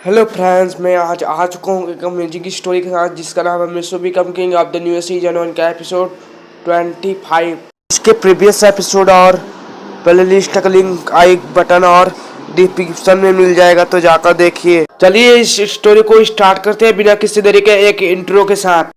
Hello friends, मैं आज आ चुका हूँ एक अमेजिंग स्टोरी के साथ जिसका नाम है mister become king of the new season 1 का एपिसोड 25। इसके प्रीवियस एपिसोड और प्ले लिस्ट का लिंक आई बटन और डिस्क्रिप्शन में मिल जाएगा, तो जाकर देखिए। चलिए इस स्टोरी को स्टार्ट करते हैं बिना किसी देरी के एक इंट्रो के साथ।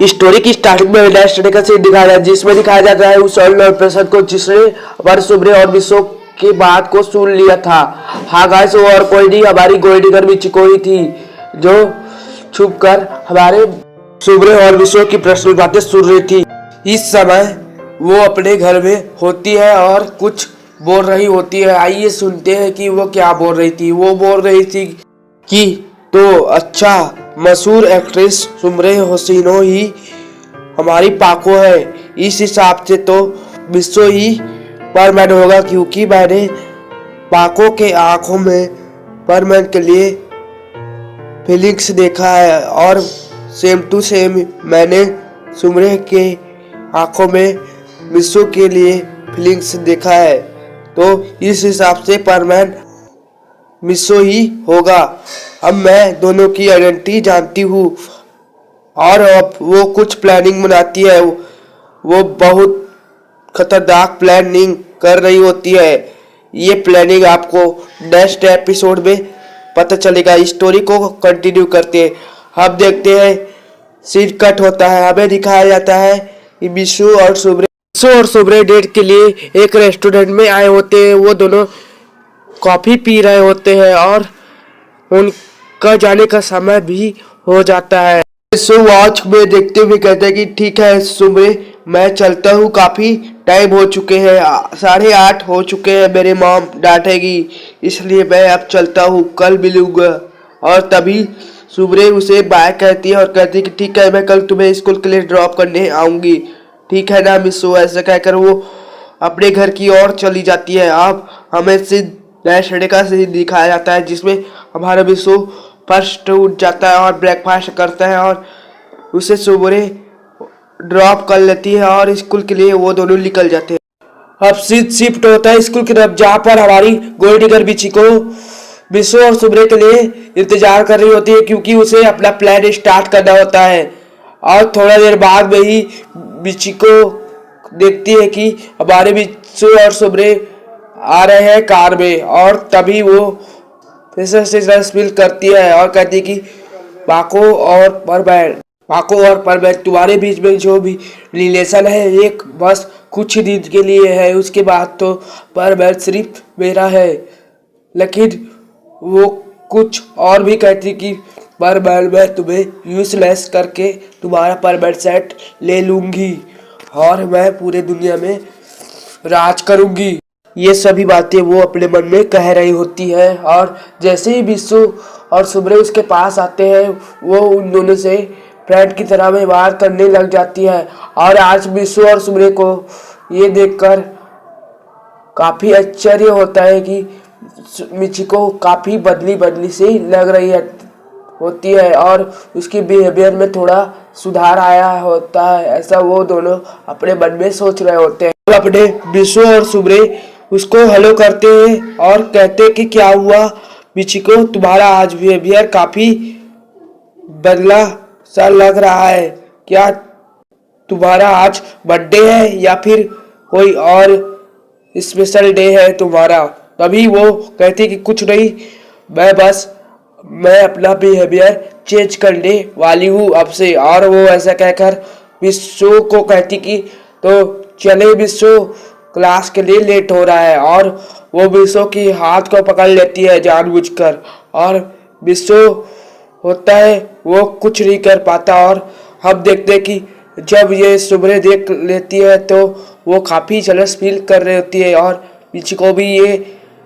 स्टोरी की स्टार्टिंग में लास्ट डे का सीन दिखाया जाता है जिसमें दिखाया जाता है उस और प्रसाद को जिसने हमारे सुबह और विश्व की बात को सुन लिया था। हाँ गाइस, वो और कोई नहीं, हमारी गोल्डी गर्ल मिचिको ही थी जो छुप कर हमारे सुबह और विश्व की पर्सनल बातें सुन रही थी। इस समय वो अपने घर में होती है और कुछ बोल रही होती है। आइए सुनते हैं कि वो क्या बोल रही थी। वो बोल रही थी कि तो अच्छा, मशहूर एक्ट्रेस सुमरे हुसैनो ही हमारी पाको है। इस हिसाब से तो विश्व ही परमैन होगा, क्योंकि मैंने पाको के आंखों में परमैन के लिए फीलिंग्स देखा है और सेम टू सेम मैंने सुमरे के आंखों में विश्व के लिए फीलिंग्स देखा है। तो इस हिसाब से परमैन मिसो ही होगा। अब मैं दोनों की आइडेंटिटी जानती हूँ और अब वो कुछ प्लानिंग बनाती है। वो बहुत खतरनाक प्लानिंग कर रही होती है। ये प्लानिंग आपको नेक्स्ट एपिसोड में पता चलेगा। स्टोरी को कंटिन्यू करते हैं। हम देखते हैं सीन कट होता है। हमें दिखाया जाता है कि विशु और सुब्रे डेट के लिए एक रेस्टोरेंट में आए होते हैं। वो दोनों कॉफी पी रहे होते हैं और उनका जाने का समय भी हो जाता है। वॉच में देखते हुए कहते हैं कि ठीक है सुमरे, मैं चलता हूँ, काफी टाइम हो चुके हैं, 8:30 हो चुके हैं, मेरे मॉम डांटेगी, इसलिए मैं अब चलता हूँ, कल मिलूंगा। और तभी सुमरे उसे बाय कहती है और कहती है कि ठीक है, मैं कल तुम्हें स्कूल के लिए ड्रॉप करने आऊंगी, ठीक है ना मिसो। ऐसा कहकर वो अपने घर की ओर चली जाती है। अब हमें नेक्स्ट का सीन दिखाया जाता है जिसमें हमारा विश्व फर्स्ट उठ जाता है और ब्रेकफास्ट करता है और उसे सुबह ड्रॉप कर लेती है और स्कूल के लिए वो दोनों निकल जाते हैं। अब सीट शिफ्ट होता है स्कूल की तरफ, जहाँ पर हमारी गोल्डी गर्ल बिचिको विश्व और सुबह के लिए इंतजार कर रही होती है, क्योंकि उसे अपना प्लान स्टार्ट करना होता है। और थोड़ा देर बाद में ही बिचिको देखती है कि हमारे विश्व और सुबह आ रहे हैं कार में, और तभी वो फिर से स्पिल करती है और कहती है कि पाको और परमैन तुम्हारे बीच में जो भी रिलेशन है एक बस कुछ दिन के लिए है, उसके बाद तो परमैन सिर्फ मेरा है। लेकिन वो कुछ और भी कहती कि परमैन, मैं तुम्हें यूजलेस करके तुम्हारा परमैन सेट ले लूंगी और मैं पूरे दुनिया में राज करूंगी। ये सभी बातें वो अपने मन में कह रही होती है। और जैसे ही विश्व और सुब्रे उसके पास आते हैं, वो उन दोनों से फ्रेंड की तरह व्यवहार करने लग जाती है। और आज विश्व और सुब्रे को ये देखकर काफ़ी आश्चर्य होता है कि मिचिको काफ़ी बदली सी लग रही होती है और उसकी बिहेवियर में थोड़ा सुधार आया होता है। ऐसा वो दोनों अपने मन में सोच रहे होते हैं। अपने विश्व और सुब्रे उसको हेलो करते हैं और कहते हैं कि क्या हुआ मिचिको, तुम्हारा आज बिहेवियर काफी बदला सा लग रहा है, क्या तुम्हारा आज बर्थडे है या फिर कोई और स्पेशल डे है तुम्हारा। तभी वो कहती है कि कुछ नहीं, मैं अपना बिहेवियर चेंज करने वाली हूँ अब से। और वो ऐसा कहकर विश्व को कहती कि तो चले विश्व, क्लास के लिए लेट हो रहा है। और वो विश्व की हाथ को पकड़ लेती है जानबूझकर, और विश्व होता है वो कुछ नहीं कर पाता। और हम देखते हैं कि जब ये सुबह देख लेती है तो वो काफ़ी जलस फील कर रही होती है और पीछे को भी ये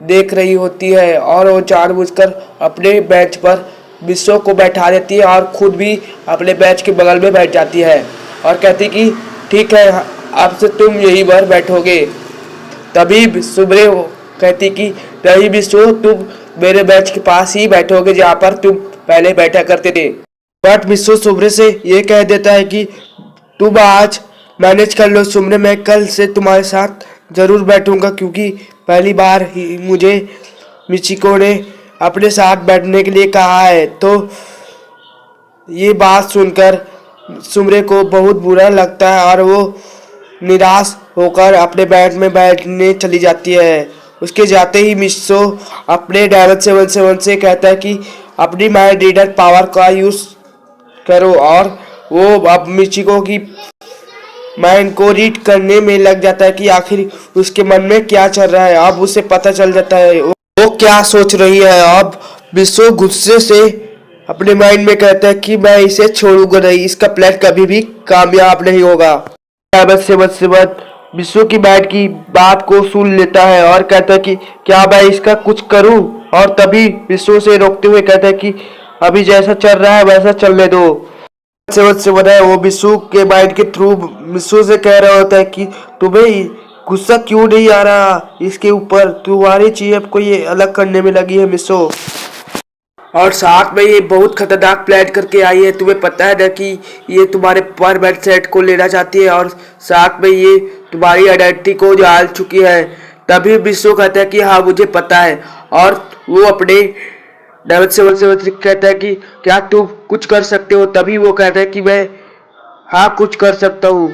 देख रही होती है और वो जानबूझकर अपने बेंच पर विश्व को बैठा देती है और खुद भी अपने बेंच के बगल में बैठ जाती है और कहती कि ठीक है, अब से तुम यहीं पर बैठोगे। तभी सुबह कहती कि नहीं विश्व, तुम मेरे बेंच के पास ही बैठोगे जहाँ पर तुम पहले बैठा करते थे। बट विश्व सुबह से ये कह देता है कि तुम आज मैनेज कर लो सुमरे, मैं कल से तुम्हारे साथ जरूर बैठूंगा, क्योंकि पहली बार ही मुझे मिचिको ने अपने साथ बैठने के लिए कहा है। तो ये बात सुनकर सुमरे को बहुत बुरा लगता है और वो निराश होकर अपने बेड में बैठने चली जाती है। उसके जाते ही मिसो अपने डायमंड 7 से कहता है कि अपनी माइंड रीडर पावर का यूज करो, और वो अब मिचिको की माइंड को रीड करने में लग जाता है कि आखिर उसके मन में क्या चल रहा है। अब उसे पता चल जाता है वो क्या सोच रही है। अब मिसो गुस्से से अपने माइंड में कहता है कि मैं इसे छोड़ूंगा नहीं, इसका प्लान कभी भी कामयाब नहीं होगा। बस विश्व की बैट की बात को सुन लेता है और कहता है कि क्या मैं इसका कुछ करूं, और तभी विश्व से रोकते हुए कहता है कि अभी जैसा चल रहा है वैसा चलने दो। से है वो विश्व के माइंड के थ्रू विश्व से कह रहा होता है कि तुम्हें गुस्सा क्यों नहीं आ रहा इसके ऊपर, तुम्हारी चीज को ये अलग करने में लगी है मिसो, और साथ में ये बहुत खतरनाक प्लान करके आई है। तुम्हें पता है ना कि ये तुम्हारे परमानेंट सेट को लेना चाहती है, और साथ में ये तुम्हारी आइडेंटिटी को जान चुकी है। तभी विश्व कहता है कि हाँ मुझे पता है, और वो अपने डायमंड 7 से कहता है कि क्या तुम कुछ कर सकते हो। तभी वो कहता है कि मैं हाँ कुछ कर सकता हूँ।